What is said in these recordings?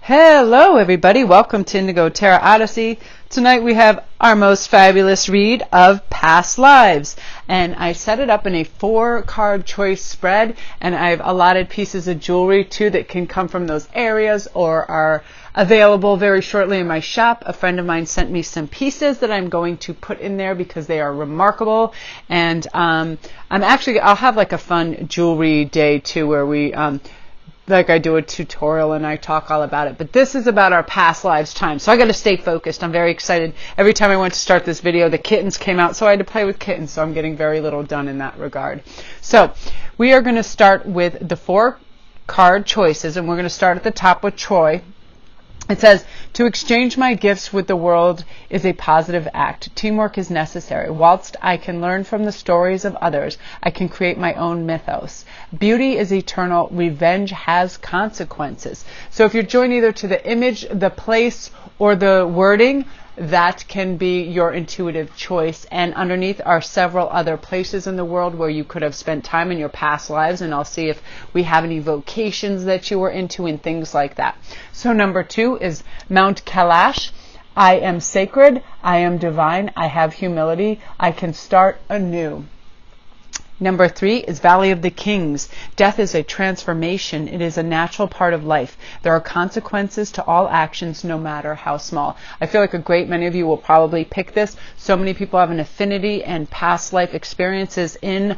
Hello everybody, welcome to Indigo Tarot Odyssey. Tonight we have our most fabulous read of past lives, and I set it up in a 4-card choice spread, and I've allotted pieces of jewelry too that can come from those areas or are available very shortly in my shop. A friend of mine sent me some pieces that I'm going to put in there because they are remarkable, and I'll have like a fun jewelry day too where we like I do a tutorial and I talk all about it. But this is about our past lives time. So I got to stay focused. I'm very excited. Every time I went to start this video, the kittens came out. So I had to play with kittens. So I'm getting very little done in that regard. So we are going to start with the 4-card choices. And we're going to start at the top with Troy. It says, to exchange my gifts with the world is a positive act. Teamwork is necessary. Whilst I can learn from the stories of others, I can create my own mythos. Beauty is eternal. Revenge has consequences. So if you're joined either to the image, the place, or the wording, that can be your intuitive choice. And underneath are several other places in the world where you could have spent time in your past lives. And I'll see if we have any vocations that you were into and things like that. So number 2 is Mount Kailash. I am sacred. I am divine. I have humility. I can start anew. Number 3 is Valley of the Kings. Death is a transformation. It is a natural part of life. There are consequences to all actions, no matter how small. I feel like a great many of you will probably pick this. So many people have an affinity and past life experiences in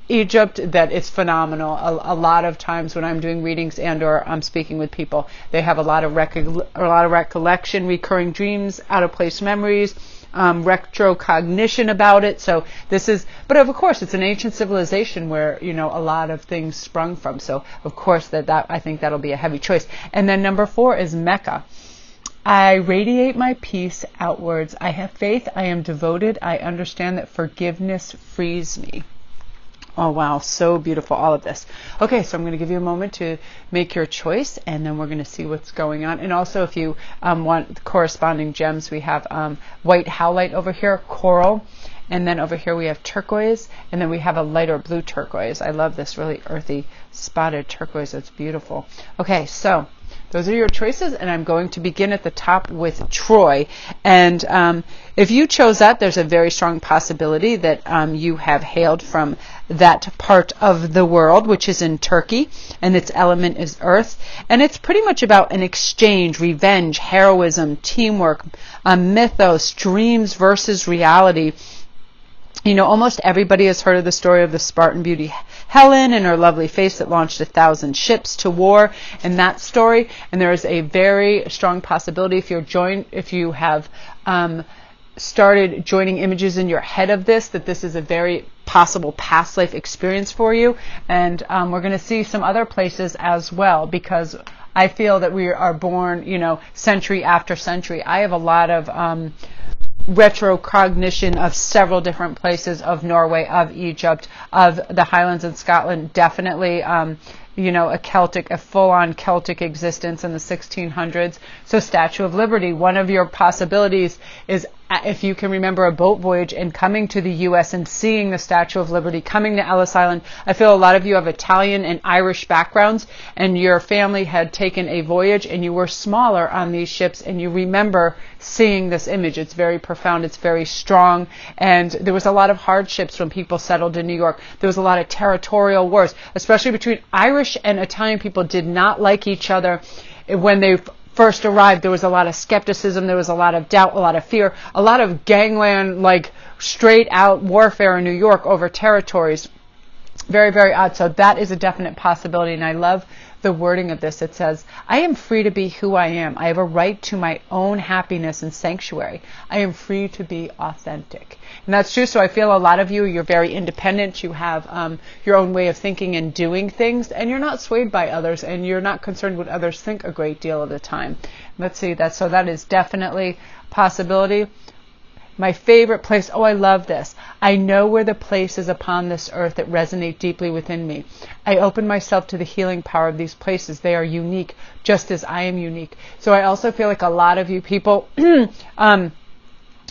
Egypt that it's phenomenal. A lot of times when I'm doing readings and or I'm speaking with people, they have a lot of recollection, recurring dreams, out of place memories, retrocognition about it. So this is, but of course it's an ancient civilization where, you know, a lot of things sprung from. So of course that I think that'll be a heavy choice. And then number 4 is Mecca. I radiate my peace outwards. I have faith. I am devoted. I understand that forgiveness frees me. Oh, wow. So beautiful, all of this. Okay, so I'm going to give you a moment to make your choice, and then we're going to see what's going on. And also, if you want corresponding gems, we have white howlite over here, coral, and then over here we have turquoise, and then we have a lighter blue turquoise. I love this really earthy spotted turquoise. It's beautiful. Okay, so those are your choices, and I'm going to begin at the top with Troy. And if you chose that, there's a very strong possibility that you have hailed from that part of the world, which is in Turkey, and its element is earth. And it's pretty much about an exchange, revenge, heroism, teamwork, mythos, dreams versus reality. You know, almost everybody has heard of the story of the Spartan beauty Helen and her lovely face that launched 1,000 ships to war, and that story. And there is a very strong possibility if you have started joining images in your head of this, that this is a very possible past life experience for you. And we're going to see some other places as well, because I feel that we are born, you know, century after century. I have a lot of retrocognition of several different places, of Norway, of Egypt, of the Highlands in Scotland, definitely you know, a full-on Celtic existence in the 1600s. So Statue of Liberty, one of your possibilities is, if you can remember a boat voyage and coming to the U.S. and seeing the Statue of Liberty, coming to Ellis Island. I feel a lot of you have Italian and Irish backgrounds, and your family had taken a voyage and you were smaller on these ships, and you remember seeing this image. It's very profound. It's very strong. And there was a lot of hardships when people settled in New York. There was a lot of territorial wars, especially between Irish and Italian people did not like each other when they first arrived. There was a lot of skepticism. There was a lot of doubt, a lot of fear, a lot of gangland, like straight out warfare in New York over territories. Very, very odd. So that is a definite possibility. And I love the wording of this. It says, I am free to be who I am. I have a right to my own happiness and sanctuary. I am free to be authentic. And that's true. So I feel a lot of you're very independent. You have your own way of thinking and doing things, and you're not swayed by others, and you're not concerned what others think a great deal of the time. Let's see that. So that is definitely a possibility. My favorite place. Oh, I love this. I know where the places upon this earth that resonate deeply within me. I open myself to the healing power of these places. They are unique, just as I am unique. So I also feel like a lot of you people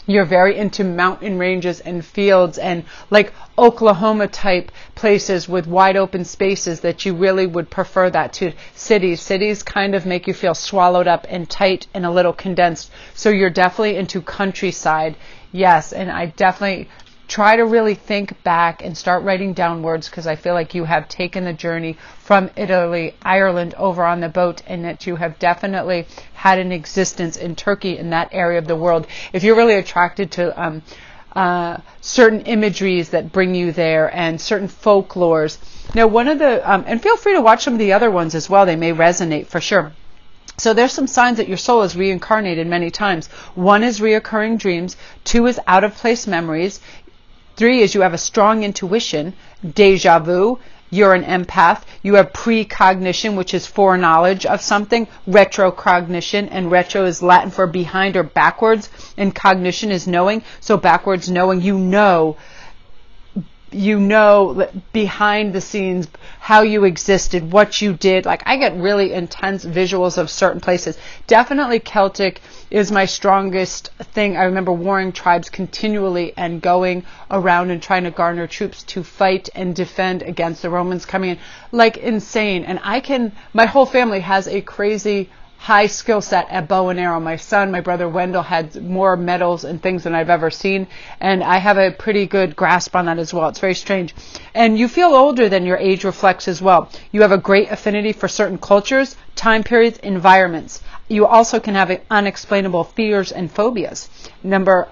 You're very into mountain ranges and fields and like Oklahoma type places with wide open spaces, that you really would prefer that to cities. Cities kind of make you feel swallowed up and tight and a little condensed. So you're definitely into countryside. Yes, and I definitely try to really think back and start writing down words, because I feel like you have taken the journey from Italy, Ireland over on the boat, and that you have definitely had an existence in Turkey, in that area of the world. If you're really attracted to certain imageries that bring you there and certain folklores. Now, one of the, and feel free to watch some of the other ones as well. They may resonate for sure. So there's some signs that your soul is reincarnated many times. 1 is reoccurring dreams. 2 is out of place memories. 3 is you have a strong intuition, deja vu. You're an empath. You have precognition, which is foreknowledge of something. Retrocognition, and retro is Latin for behind or backwards, and cognition is knowing. So backwards knowing, you know behind the scenes how you existed, what you did. Like, I get really intense visuals of certain places. Definitely Celtic is my strongest thing. I remember warring tribes continually and going around and trying to garner troops to fight and defend against the Romans coming in like insane. And my whole family has a crazy high skill set at bow and arrow. My son, my brother Wendell, had more medals and things than I've ever seen, and I have a pretty good grasp on that as well. It's very strange. And you feel older than your age reflects as well. You have a great affinity for certain cultures, time periods, environments. You also can have unexplainable fears and phobias. Number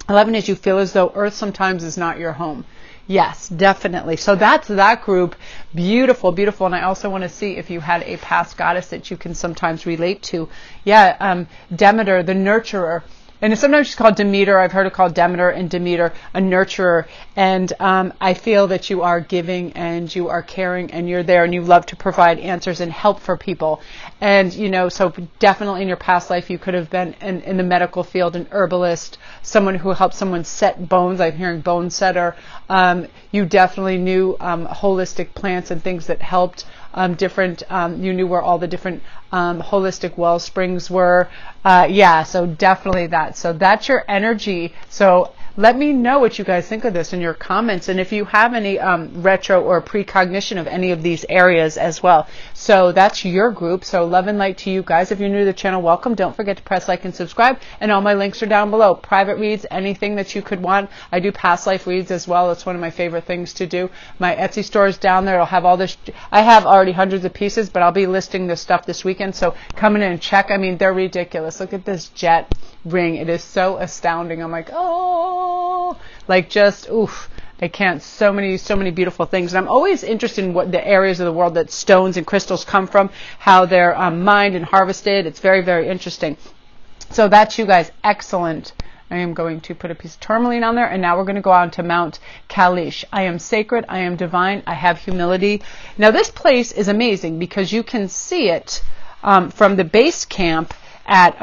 11 is you feel as though Earth sometimes is not your home. Yes, definitely. So that's that group. Beautiful, beautiful. And I also want to see if you had a past goddess that you can sometimes relate to. Yeah, Demeter, the nurturer. And sometimes she's called Demeter. I've heard it called Demeter and Demeter, a nurturer. And I feel that you are giving and you are caring and you're there and you love to provide answers and help for people. And, so definitely in your past life, you could have been in the medical field, an herbalist, someone who helped someone set bones. I'm hearing bone setter. You definitely knew holistic plants and things that helped you knew where all the different holistic well springs were. So definitely that. So that's your energy. So let me know what you guys think of this in your comments, and if you have any retro or precognition of any of these areas as well. So that's your group. So love and light to you guys. If you're new to the channel, welcome. Don't forget to press like and subscribe, and all my links are down below. Private reads, anything that you could want. I do past life reads as well. It's one of my favorite things to do. My Etsy store is down there. I'll have all this. I have already hundreds of pieces, but I'll be listing this stuff this weekend. So come in and check. I mean, they're ridiculous. Look at this jet ring. It is so astounding. I'm like, oh, like just oof. I can't. So many beautiful things. And I'm always interested in what the areas of the world that stones and crystals come from, how they're mined and harvested. It's very, very interesting. So that's you guys. Excellent. I am going to put a piece of tourmaline on there, and now we're going to go on to Mount Kailash. I am sacred. I am divine. I have humility. Now this place is amazing because you can see it from the base camp at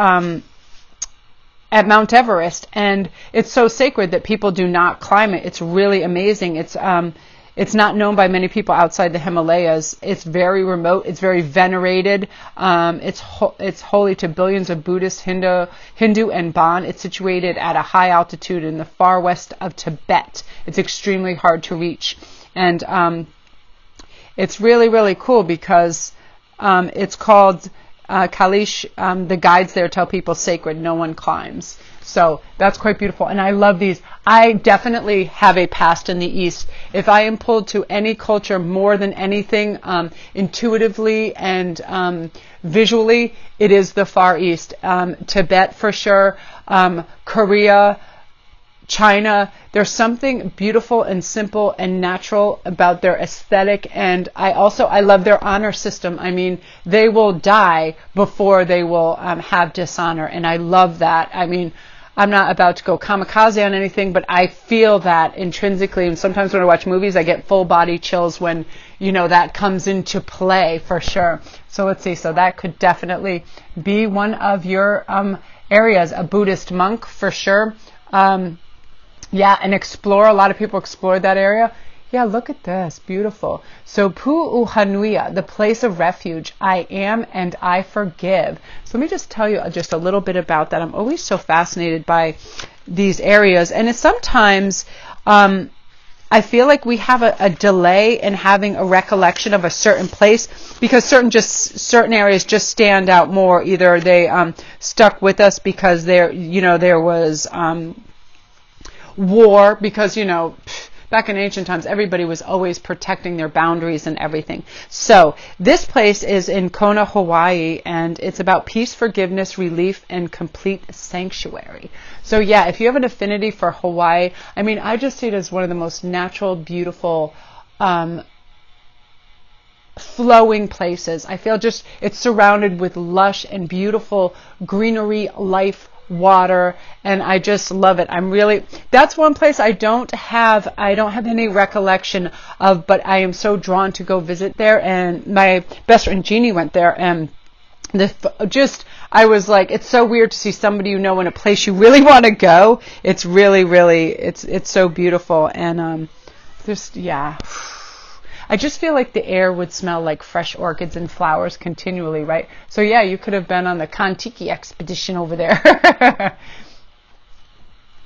Mount Everest, and it's so sacred that people do not climb it. It's really amazing. It's not known by many people outside the Himalayas. It's very remote. It's very venerated. It's holy to billions of Buddhists, Hindu and Bon. It's situated at a high altitude in the far west of Tibet. It's extremely hard to reach, and it's really, really cool because it's called Kailash. The guides there tell people sacred, no one climbs. So that's quite beautiful. And I love these. I definitely have a past in the East. If I am pulled to any culture more than anything, intuitively and visually, it is the Far East. Tibet for sure, Korea, China. There's something beautiful and simple and natural about their aesthetic, and I love their honor system. I mean, they will die before they will have dishonor, and I love that. I mean, I'm not about to go kamikaze on anything, but I feel that intrinsically, and sometimes when I watch movies, I get full body chills when, that comes into play for sure. So let's see. So that could definitely be one of your areas, a Buddhist monk for sure. And explore. A lot of people explore that area. Yeah, look at this. Beautiful. So, Pu'uhanuia, the place of refuge. I am and I forgive. So let me just tell you just a little bit about that. I'm always so fascinated by these areas. And it's sometimes, I feel like we have a delay in having a recollection of a certain place because certain areas just stand out more. Either they stuck with us because there was war, because back in ancient times, everybody was always protecting their boundaries and everything. So this place is in Kona, Hawaii, and it's about peace, forgiveness, relief, and complete sanctuary. So yeah, if you have an affinity for Hawaii, I mean, I just see it as one of the most natural, beautiful, flowing places. I feel it's surrounded with lush and beautiful greenery, life, water, and I just love it. That's one place I don't have any recollection of, but I am so drawn to go visit there. And my best friend Jeannie went there, and I was like, it's so weird to see somebody in a place you really want to go. It's really, really, it's so beautiful. And I just feel like the air would smell like fresh orchids and flowers continually, right? So yeah, you could have been on the Kon-Tiki expedition over there.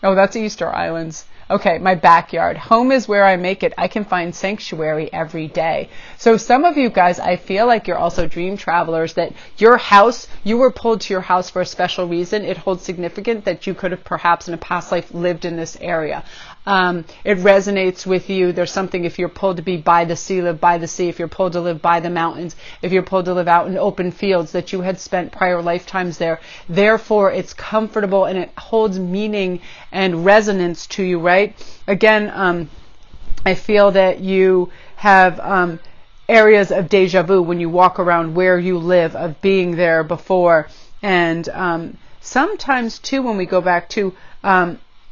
Oh, that's Easter Islands. Okay, my backyard. Home is where I make it. I can find sanctuary every day. So some of you guys, I feel like you're also dream travelers, that your house, you were pulled to your house for a special reason. It holds significance that you could have perhaps in a past life lived in this area. It resonates with you. There's something, if you're pulled to be by the sea, live by the sea. If you're pulled to live by the mountains, if you're pulled to live out in open fields, that you had spent prior lifetimes there. Therefore, it's comfortable and it holds meaning and resonance to you, right? Again, I feel that you have areas of deja vu when you walk around where you live, of being there before. And sometimes, too, when we go back to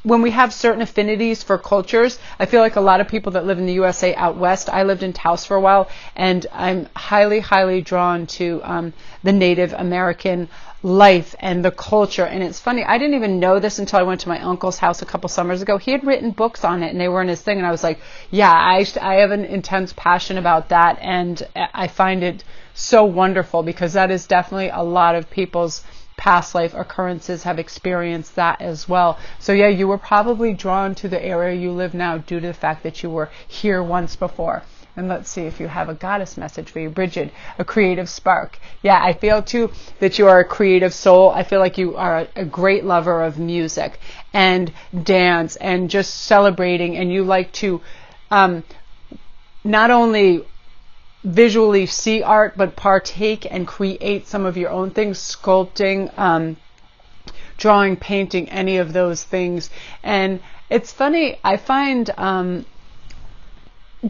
when we have certain affinities for cultures, I feel like a lot of people that live in the USA out west, I lived in Taos for a while, and I'm highly, highly drawn to the Native American life and the culture. And it's funny, I didn't even know this until I went to my uncle's house a couple summers ago. He had written books on it, and they were in his thing, and I was like, yeah, I have an intense passion about that, and I find it so wonderful, because that is definitely a lot of people's past life occurrences have experienced that as well. So yeah, you were probably drawn to the area you live now due to the fact that you were here once before. And let's see if you have a goddess message for you. Bridget, a creative spark. Yeah, I feel too that you are a creative soul. I feel like you are a great lover of music and dance and just celebrating, and you like to not only visually see art, but partake and create some of your own things, sculpting, drawing, painting, any of those things. And it's funny, I find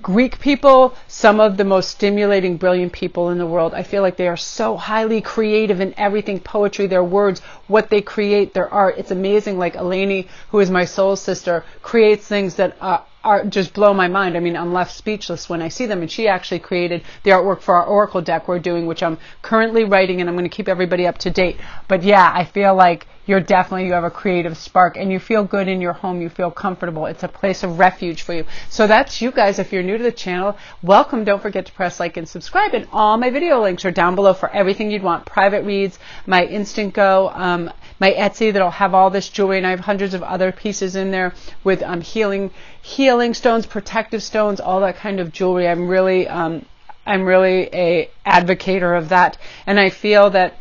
Greek people some of the most stimulating, brilliant people in the world. I feel like they are so highly creative in everything, poetry, their words, what they create, their art. It's amazing. Like Eleni, who is my soul sister, creates things that are just blow my mind. I mean, I'm left speechless when I see them. And she actually created the artwork for our Oracle deck we're doing, which I'm currently writing, and I'm going to keep everybody up to date. But yeah, I feel like you have a creative spark, and you feel good in your home. You feel comfortable. It's a place of refuge for you. So that's you guys. If you're new to the channel, welcome. Don't forget to press like and subscribe. And all my video links are down below for everything you'd want. Private reads, my Instantgo, my Etsy that'll have all this jewelry, and I have hundreds of other pieces in there with healing stones, protective stones, all that kind of jewelry. I'm really a advocator of that, and I feel that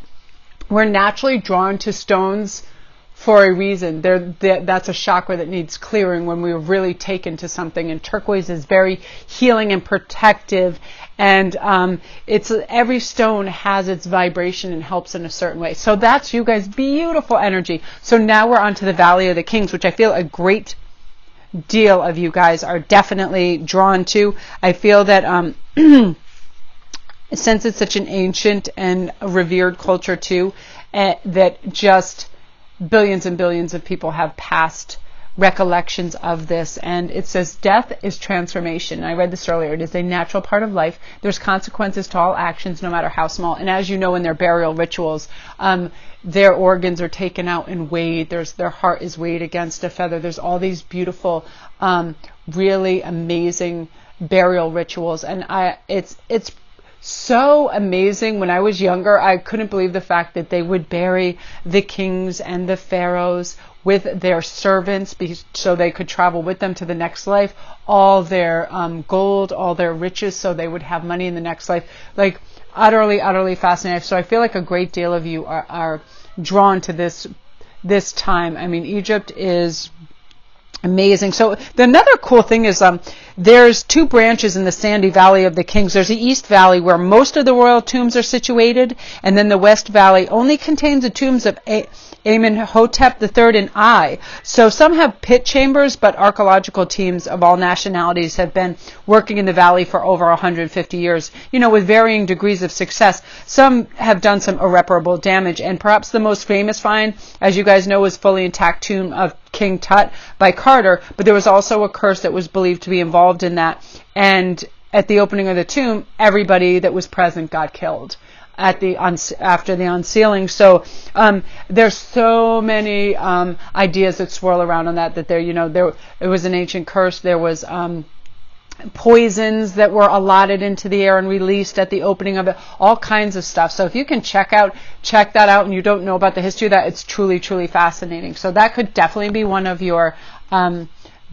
we're naturally drawn to stones for a reason. That's a chakra that needs clearing when we're really taken to something. And turquoise is very healing and protective. And every stone has its vibration and helps in a certain way. So that's you guys, beautiful energy. So now we're on to the Valley of the Kings, which I feel a great deal of you guys are definitely drawn to. I feel that since it's such an ancient and revered culture too, that just billions and billions of people have past recollections of this. And it says death is transformation. I read this earlier. It is a natural part of life. There's consequences to all actions, no matter how small. And as you know, in their burial rituals, their organs are taken out and weighed. Their heart is weighed against a feather. There's all these beautiful, really amazing burial rituals. And it's so amazing. When I was younger, I couldn't believe the fact that they would bury the kings and the pharaohs with their servants so they could travel with them to the next life, all their gold, all their riches, so they would have money in the next life. Like, utterly fascinating. So I feel like a great deal of you are drawn to this time. I mean, Egypt is amazing. So another cool thing is there's two branches in the sandy valley of the kings. There's the East Valley, where most of the royal tombs are situated, and then the West Valley only contains the tombs of Amenhotep III and I. So some have pit chambers, but archaeological teams of all nationalities have been working in the valley for over 150 years, with varying degrees of success. Some have done some irreparable damage, and perhaps the most famous find, as you guys know, is fully intact tomb of King Tut by Carter, but there was also a curse that was believed to be involved in that, and at the opening of the tomb, everybody that was present got killed after the unsealing. So there's so many ideas that swirl around on that there it was an ancient curse. There was poisons that were allotted into the air and released at the opening of it, all kinds of stuff. So if you can check that out and you don't know about the history of that, it's truly fascinating. So that could definitely be one of your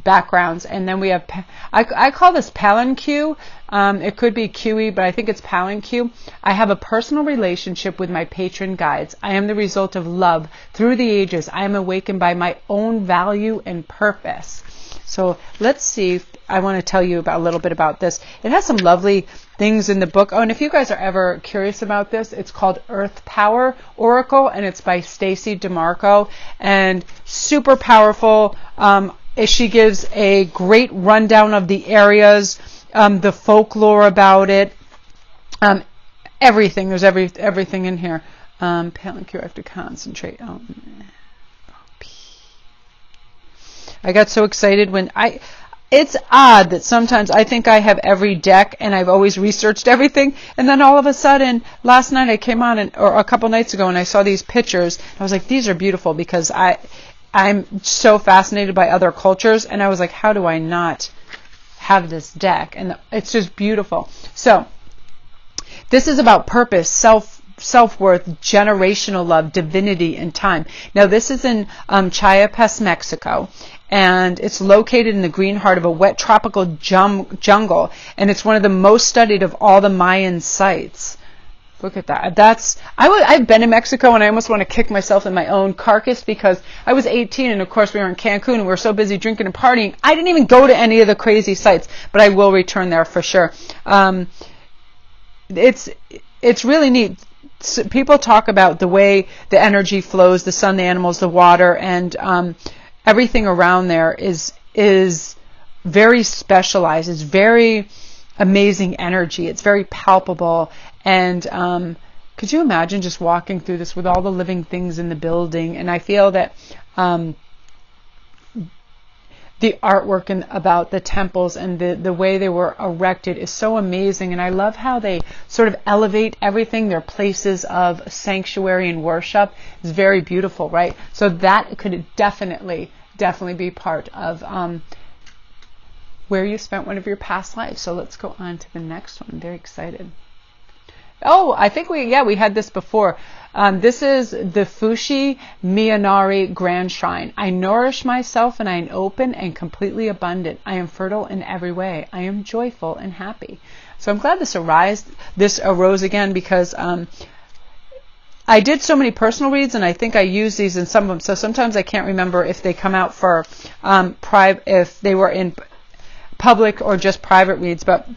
backgrounds. And then we have, I call this Palanque. It could be QE, but I think it's Palanque. I have a personal relationship with my patron guides. I am the result of love through the ages. I am awakened by my own value and purpose. So let's see. I want to tell you a little bit about this. It has some lovely things in the book. Oh, and if you guys are ever curious about this, it's called Earth Power Oracle, and it's by Stacy DeMarco, and super powerful. She gives a great rundown of the areas, the folklore about it, everything. There's everything in here. Palanque, I have to concentrate on. I got so excited when it's odd that sometimes I think I have every deck and I've always researched everything, and then all of a sudden last night I came on or a couple nights ago and I saw these pictures. I was like, these are beautiful, because I'm so fascinated by other cultures, and I was like, how do I not have this deck? And it's just beautiful. So this is about purpose, self-worth, generational love, divinity, and time. Now this is in Chiapas, Mexico, and it's located in the green heart of a wet tropical jungle, and it's one of the most studied of all the Mayan sites. Look at that. I've been in Mexico, and I almost want to kick myself in my own carcass, because I was 18, and of course we were in Cancun, and we were so busy drinking and partying. I didn't even go to any of the crazy sites, but I will return there for sure. It's really neat. People talk about the way the energy flows, the sun, the animals, the water, and everything around there is very specialized. It's very amazing energy. It's very palpable. And could you imagine just walking through this with all the living things in the building? And I feel that the artwork about the temples and the way they were erected is so amazing. And I love how they sort of elevate everything. They're places of sanctuary and worship. It's very beautiful, right? So that could definitely be part of where you spent one of your past lives. So let's go on to the next one. I'm very excited. Oh, I think we had this before. This is the Fushi Myanmar Grand Shrine. I nourish myself, and I am open and completely abundant. I am fertile in every way. I am joyful and happy. So I'm glad this arose again, because I did so many personal reads, and I think I used these in some of them. So sometimes I can't remember if they come out for if they were in public or just private reads, but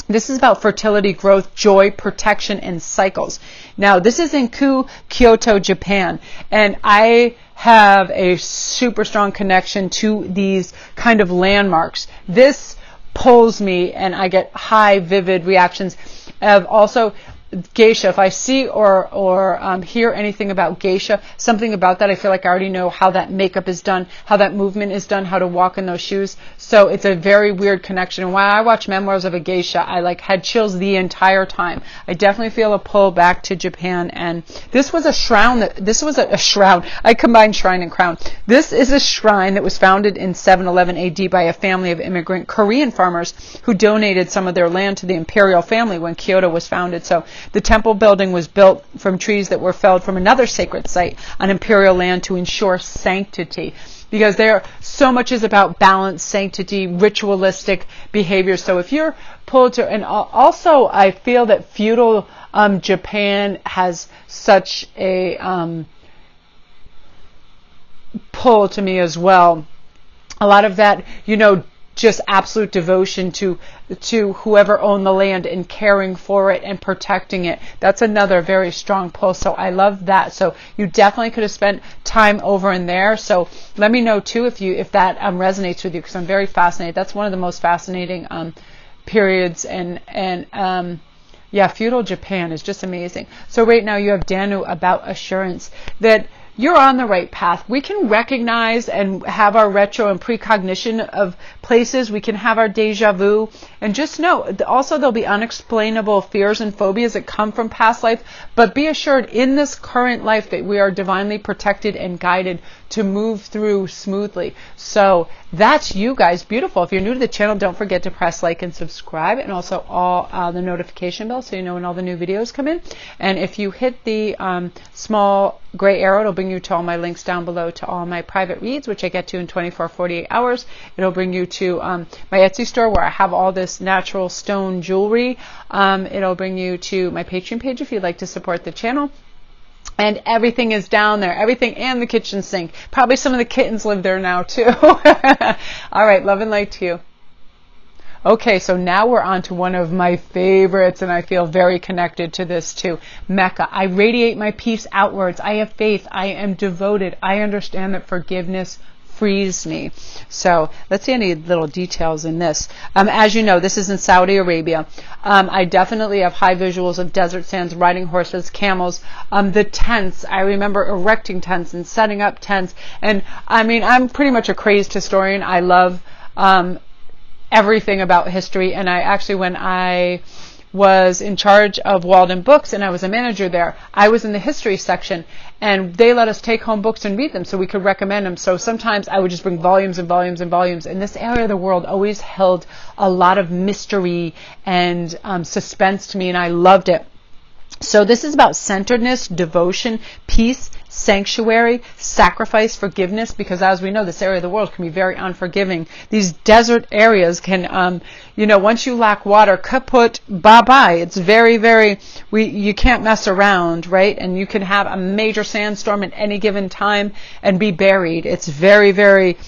this is about fertility, growth, joy, protection, and cycles. Now, this is in Kyoto, Japan, and I have a super strong connection to these kind of landmarks. This pulls me, and I get high, vivid reactions of also geisha, if I see or hear anything about geisha, something about that, I feel like I already know how that makeup is done, how that movement is done, how to walk in those shoes. So it's a very weird connection. And when I watch Memoirs of a Geisha, I like had chills the entire time. I definitely feel a pull back to Japan. And this was a shrine. A shrine. I combined shrine and crown. This is a shrine that was founded in 711 AD by a family of immigrant Korean farmers who donated some of their land to the imperial family when Kyoto was founded. So the temple building was built from trees that were felled from another sacred site on imperial land to ensure sanctity. Because there so much is about balance, sanctity, ritualistic behavior. So if you're pulled to, and also I feel that feudal Japan has such a pull to me as well. A lot of that, just absolute devotion to whoever owned the land and caring for it and protecting it. That's another very strong pull. So I love that. So you definitely could have spent time over in there. So let me know too if that resonates with you, because I'm very fascinated. That's one of the most fascinating periods, and feudal Japan is just amazing. So right now you have Danu about assurance that you're on the right path. We can recognize and have our retro and precognition of places. We can have our deja vu. And just know, also there'll be unexplainable fears and phobias that come from past life. But be assured, in this current life, that we are divinely protected and guided to move through smoothly. So that's you guys. Beautiful. If you're new to the channel, don't forget to press like and subscribe, and also all the notification bell so you know when all the new videos come in. And if you hit the small gray arrow, it'll bring you to all my links down below to all my private reads, which I get to in 24-48 hours. It'll bring you to my Etsy store where I have all this natural stone jewelry. It'll bring you to my Patreon page if you'd like to support the channel. And everything is down there. Everything and the kitchen sink. Probably some of the kittens live there now too. All right. Love and light to you. Okay, so now we're on to one of my favorites, and I feel very connected to this too. Mecca. I radiate my peace outwards. I have faith. I am devoted. I understand that forgiveness frees me. So let's see any little details in this. As you know, this is in Saudi Arabia. I definitely have high visuals of desert sands, riding horses, camels, the tents. I remember erecting tents and setting up tents. And I mean, I'm pretty much a crazed historian. I love everything about history. And I actually, when I was in charge of Walden Books and I was a manager there, I was in the history section, and they let us take home books and read them so we could recommend them. So sometimes I would just bring volumes and volumes and volumes. And this area of the world always held a lot of mystery and suspense to me, and I loved it. So this is about centeredness, devotion, peace, sanctuary, sacrifice, forgiveness, because as we know, this area of the world can be very unforgiving. These desert areas can, once you lack water, kaput, bye-bye. It's very, very, you can't mess around, right? And you can have a major sandstorm at any given time and be buried. It's very, very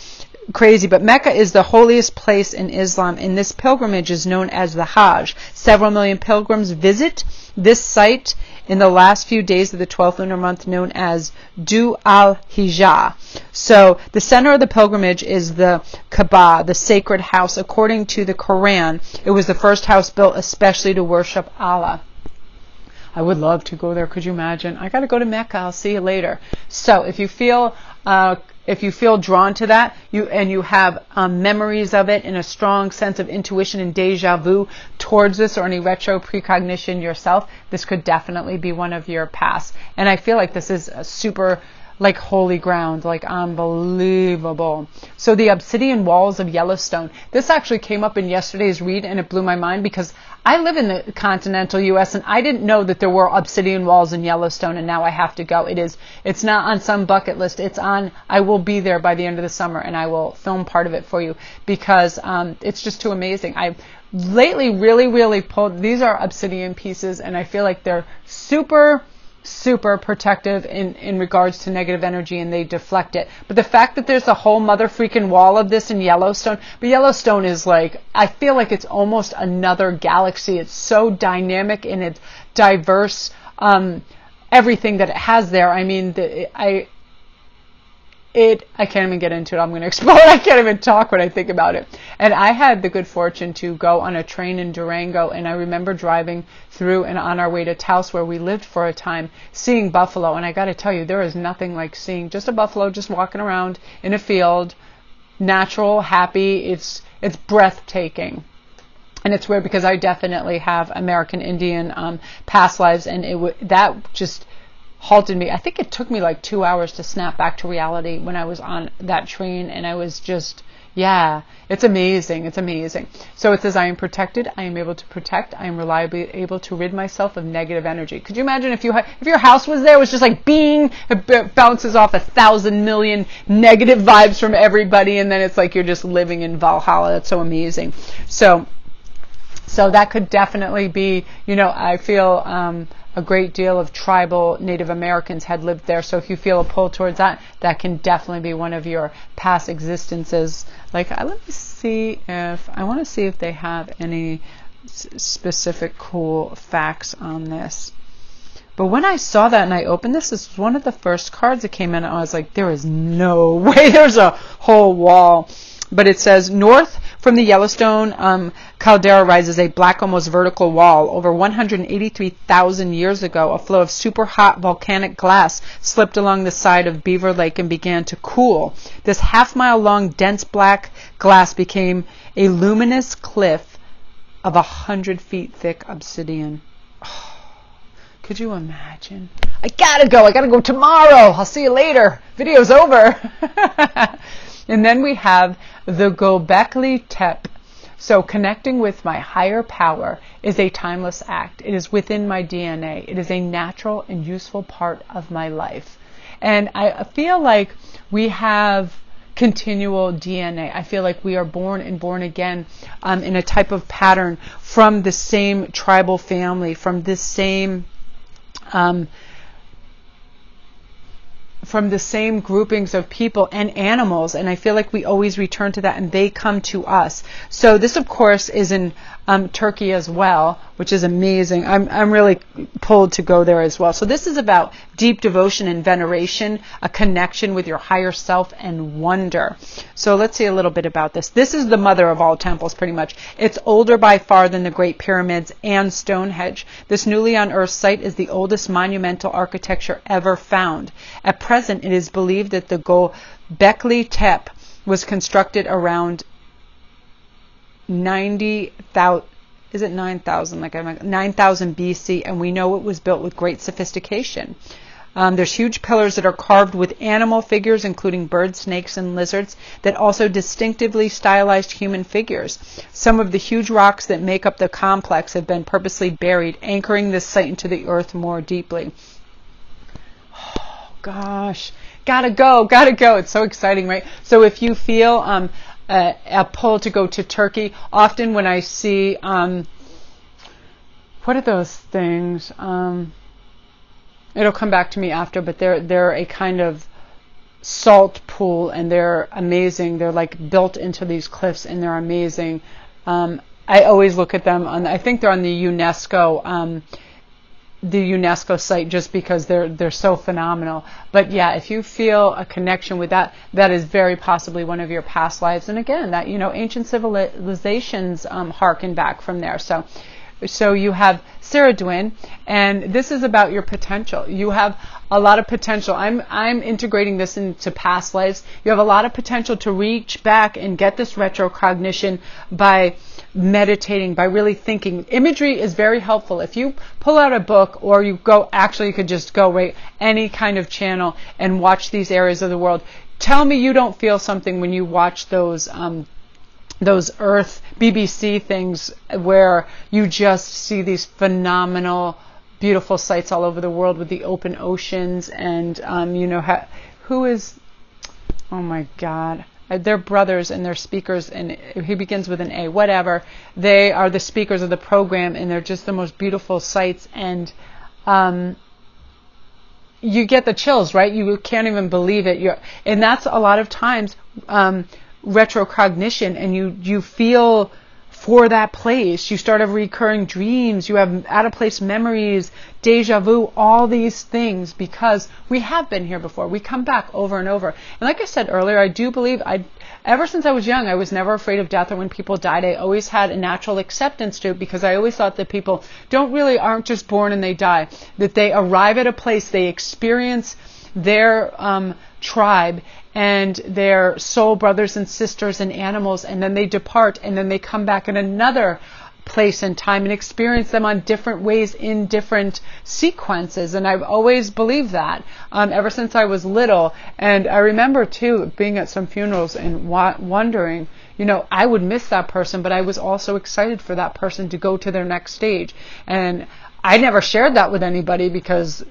crazy. But Mecca is the holiest place in Islam, and this pilgrimage is known as the Hajj. Several million pilgrims visit this site in the last few days of the 12th lunar month, known as Du al-Hijjah. So the center of the pilgrimage is the Kaaba, the sacred house. According to the Quran, it was the first house built especially to worship Allah. I would love to go there. Could you imagine? I got to go to Mecca. I'll see you later. So if you feel drawn to that, you have memories of it and a strong sense of intuition and deja vu towards this, or any retro precognition yourself, this could definitely be one of your paths. And I feel like this is a super like holy ground, like unbelievable. So the obsidian walls of Yellowstone. This actually came up in yesterday's read, and it blew my mind because I live in the continental U.S. and I didn't know that there were obsidian walls in Yellowstone, and now I have to go. It's not on some bucket list. I will be there by the end of the summer, and I will film part of it for you because it's just too amazing. I lately really pulled, these are obsidian pieces, and I feel like they're super protective in regards to negative energy, and they deflect it. But the fact that there's a whole mother freaking wall of this in Yellowstone, but Yellowstone is like, I feel like it's almost another galaxy. It's so dynamic in its diverse, everything that it has there. I mean, I can't even get into it. I'm going to explode. I can't even talk when I think about it. And I had the good fortune to go on a train in Durango, and I remember driving through and on our way to Taos, where we lived for a time, seeing buffalo. And I got to tell you, there is nothing like seeing just a buffalo just walking around in a field, natural, happy. It's breathtaking. And it's weird because I definitely have American Indian past lives, and that just halted me. I think it took me like 2 hours to snap back to reality when I was on that train, and I was just, yeah, it's amazing. It's amazing. So it says, I am protected. I am able to protect. I am reliably able to rid myself of negative energy. Could you imagine if your house was there, it was just like it bounces off 1,000 million negative vibes from everybody, and then it's like you're just living in Valhalla. That's so amazing. So that could definitely be, I feel a great deal of tribal Native Americans had lived there. So if you feel a pull towards that, that can definitely be one of your past existences. Like, let me see I want to see if they have any specific cool facts on this. But when I saw that and I opened this was one of the first cards that came in, and I was like, there is no way. There's a whole wall. But it says, north from the Yellowstone caldera rises a black, almost vertical wall. Over 183,000 years ago, a flow of super hot volcanic glass slipped along the side of Beaver Lake and began to cool. This half-mile long, dense black glass became a luminous cliff of 100 feet thick obsidian. Oh, could you imagine? I gotta go tomorrow. I'll see you later. Video's over. And then we have the Gobekli Tepe. So connecting with my higher power is a timeless act. It is within my DNA. It is a natural and useful part of my life. And I feel like we have continual DNA. I feel like we are born and born again in a type of pattern from the same tribal family, from the same groupings of people and animals, and I feel like we always return to that, and they come to us. So this, of course, is in Turkey as well, which is amazing. I'm really pulled to go there as well. So this is about deep devotion and veneration, a connection with your higher self, and wonder. So let's see a little bit about this. This is the mother of all temples, pretty much. It's older by far than the Great Pyramids and Stonehenge. This newly unearthed site is the oldest monumental architecture ever found. At present, it is believed that the Gobekli Tepe was constructed around 90,000. Is it 9,000? 9,000 BC, and we know it was built with great sophistication. There's huge pillars that are carved with animal figures, including birds, snakes, and lizards, that also distinctively stylized human figures. Some of the huge rocks that make up the complex have been purposely buried, anchoring this site into the earth more deeply. Oh, gosh. Gotta go. It's so exciting, right? So if you feel a pull to go to Turkey, often when I see, what are those things? It'll come back to me after, but they're a kind of salt pool, and they're amazing. They're like built into these cliffs, and they're amazing. I always look at them I think they're on the UNESCO site, just because they're so phenomenal. But yeah, if you feel a connection with that, that is very possibly one of your past lives. And again, that, ancient civilizations harken back from there. So you have Sarah Dwin, and this is about your potential. You have a lot of potential. I'm integrating this into past lives. You have a lot of potential to reach back and get this retrocognition by meditating, by really thinking. Imagery is very helpful. If you pull out a book, or you could just go right any kind of channel and watch these areas of the world. Tell me you don't feel something when you watch those Earth BBC things where you just see these phenomenal, beautiful sights all over the world with the open oceans, and oh my God, they're brothers, and they're speakers, and he begins with an A, whatever. They are the speakers of the program, and they're just the most beautiful sights, and you get the chills, right? You can't even believe it. And that's a lot of times retrocognition, and you feel for that place. You start having recurring dreams. You have out-of-place memories, deja vu, all these things, because we have been here before. We come back over and over. And like I said earlier, I do believe ever since I was young, I was never afraid of death, or when people died, I always had a natural acceptance to it, because I always thought that people aren't just born and they die, that they arrive at a place, they experience their tribe and their soul brothers and sisters and animals, and then they depart, and then they come back in another place and time and experience them on different ways in different sequences. And I've always believed that ever since I was little. And I remember too being at some funerals and wondering, I would miss that person, but I was also excited for that person to go to their next stage. And I never shared that with anybody, because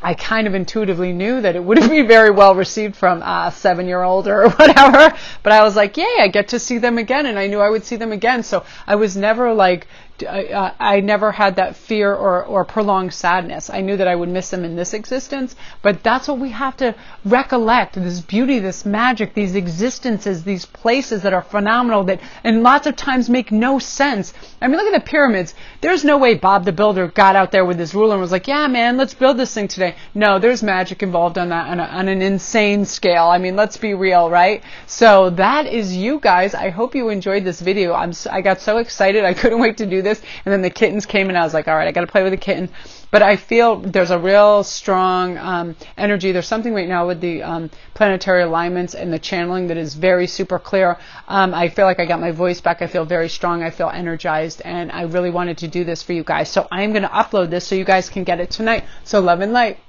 I kind of intuitively knew that it wouldn't be very well received from a 7-year-old or whatever. But I was like, yay, I get to see them again. And I knew I would see them again. So I was never like, I never had that fear or prolonged sadness. I knew that I would miss them in this existence. But that's what we have to recollect, this beauty, this magic, these existences, these places that are phenomenal, and lots of times make no sense. I mean, look at the pyramids. There's no way Bob the Builder got out there with his ruler and was like, yeah, man, let's build this thing today. No, there's magic involved on that, on an insane scale. I mean, let's be real, right? So that is you guys. I hope you enjoyed this video. I got so excited. I couldn't wait to do this. And then the kittens came, and I was like, all right, I got to play with the kitten. But I feel there's a real strong energy. There's something right now with the planetary alignments and the channeling that is very super clear. I feel like I got my voice back. I feel very strong. I feel energized. And I really wanted to do this for you guys. So I'm going to upload this so you guys can get it tonight. So love and light.